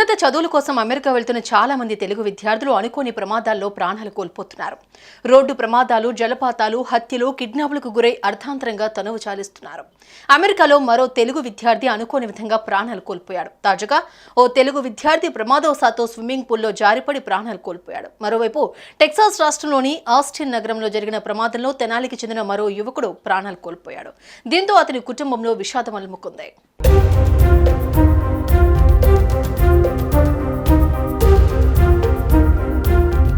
ఉన్నత చదువుల కోసం అమెరికా వెళ్తున్న చాలా మంది తెలుగు విద్యార్థులు అనుకోని ప్రమాదాల్లో ప్రాణాలు కోల్పోతున్నారు. రోడ్డు ప్రమాదాలు, జలపాతాలు, హత్యలు, కిడ్నాపులకు గురై అర్థాంతరంగా తనువు చాలిస్తున్నారు. అమెరికాలో మరో తెలుగు విద్యార్థి అనుకోని విధంగా ప్రాణాలు కోల్పోయాడు. తాజాగా ఓ తెలుగు విద్యార్థి ప్రమాదవశాత్తు స్విమ్మింగ్ పూల్లో జారిపడి ప్రాణాలు కోల్పోయాడు. మరోవైపు టెక్సాస్ రాష్ట్రంలోని ఆస్టిన్ నగరంలో జరిగిన ప్రమాదంలో తెనాలికి చెందిన మరో యువకుడు ప్రాణాలు కోల్పోయాడు. దీంతో అతని కుటుంబంలో విషాదం అలుముకుంది.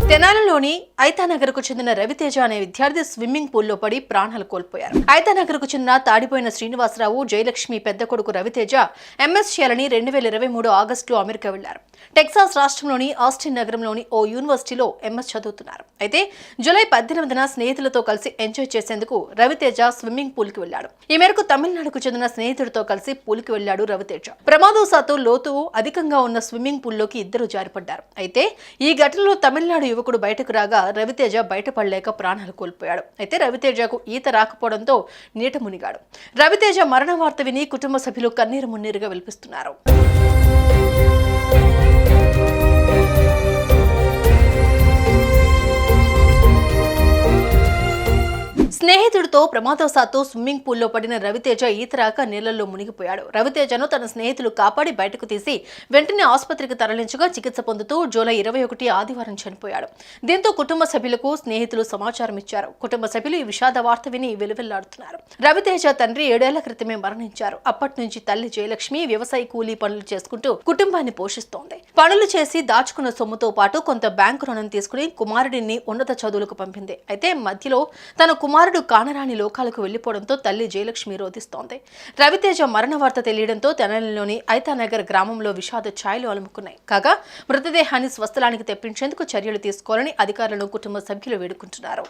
తెనాలిలోని ఐతానగర్కు చెందిన రవితేజ అనే విద్యార్థి స్విమ్మింగ్ పూల్లో పడి ప్రాణాలు కోల్పోయారు. ఐతానగర్కు చెందిన తాడిపోయిన శ్రీనివాసరావు, జయలక్ష్మి పెద్ద కొడుకు రవితేజ ఎంఎస్ చేయాలని 2023 ఆగస్టులో అమెరికా వెళ్లారు. టెక్సాస్ రాష్ట్రంలోని ఆస్టిన్ నగరంలోని ఓ యూనివర్సిటీలో ఎంఎస్ చదువుతున్నారు. అయితే జూలై 18న స్నేహితులతో కలిసి ఎంజాయ్ చేసేందుకు రవితేజ స్విమ్మింగ్ పూల్ కి వెళ్లాడు. ఈ మేరకు తమిళనాడుకు చెందిన స్నేహితుడితో కలిసి పూల్ కి వెళ్లాడు రవితేజ. ప్రమాదవశాత్తు లోతు అధికంగా ఉన్న స్విమ్మింగ్ పూల్లోకి ఇద్దరు జారిపడ్డారు. అయితే ఈ ఘటనలో తమిళనాడు యువకుడు బయటకు రాగా రవితేజ బయటపడలేక ప్రాణాలు కోల్పోయాడు. అయితే రవితేజకు ఈత రాకపోవడంతో నీట మునిగాడు. రవితేజ మరణ వార్త విని కుటుంబ సభ్యులు కన్నీరు మున్నీరుగా విలపిస్తున్నారు. స్నేహితుడితో ప్రమాదవశాత్తు స్విమ్మింగ్ పూల్లో పడిన రవితేజ ఈతరాక నీళ్లలో మునిగిపోయాడు. రవితేజను తన స్నేహితులు కాపాడి బయటకు తీసి వెంటనే ఆసుపత్రికి తరలించగా చికిత్స పొందుతూ జూలై 21 ఆదివారం చనిపోయాడు. దీంతో కుటుంబ సభ్యులకు స్నేహితులు సమాచారం ఇచ్చారు. కుటుంబ సభ్యులు ఈ విషాద వార్త విని వెలువెల్లాడుతున్నారు. రవితేజ తండ్రి 7 ఏళ్ల క్రితమే మరణించారు. అప్పటి నుంచి తల్లి జయలక్ష్మి వ్యవసాయ కూలీ పనులు చేసుకుంటూ కుటుంబాన్ని పోషిస్తోంది. పనులు చేసి దాచుకున్న సొమ్ముతో పాటు కొంత బ్యాంకు రుణం తీసుకుని కుమారుడిని ఉన్నత చదువులకు పంపింది. అయితే మధ్యలో తన కుమారుడు కానరాని లోకాలకు వెళ్లిపోవడంతో తల్లి జయలక్ష్మి రోధిస్తోంది. రవితేజ మరణ వార్త తెలియడంతో తెనాలిలోని ఐతానగర్ గ్రామంలో విషాద ఛాయలు అలుముకున్నాయి. కాగా మృతదేహాన్ని స్వస్థలానికి తెప్పించేందుకు చర్యలు తీసుకోవాలని అధికారులను కుటుంబ సభ్యులు వేడుకుంటున్నారు.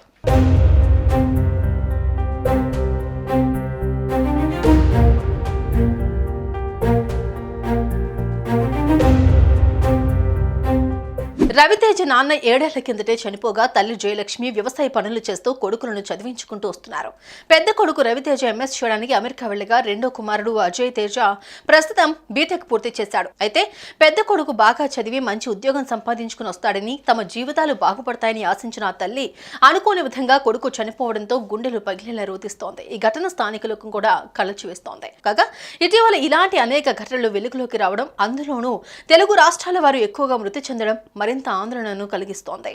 రవితేజ నాన్న 7 ఏళ్ల కిందటే చనిపోగా తల్లి జయలక్ష్మి వ్యవసాయ పనులు చేస్తూ కొడుకులను చదివించుకుంటూ వస్తున్నారు. పెద్ద కొడుకు రవితేజ ఎంఎస్ చేయడానికి అమెరికా వెళ్లగా రెండో కుమారుడు అజయ్ తేజ ప్రస్తుతం బీటెక్ పూర్తి చేశాడు. అయితే పెద్ద కొడుకు బాగా చదివి మంచి ఉద్యోగం సంపాదించుకుని వస్తాడని, తమ జీవితాలు బాగుపడతాయని ఆశించిన ఆ తల్లి అనుకోని విధంగా కొడుకు చనిపోవడంతో గుండెలు పగిలేలా రోధిస్తోంది. ఈ ఘటన స్థానికులకు కూడా కలచివేస్తోంది. కాగా ఇటీవల ఇలాంటి అనేక ఘటనలు వెలుగులోకి రావడం, అందులోనూ తెలుగు రాష్ట్రాల వారు ఎక్కువగా మృతి చెందడం మరింత ఆందోళనను కలిగిస్తోంది.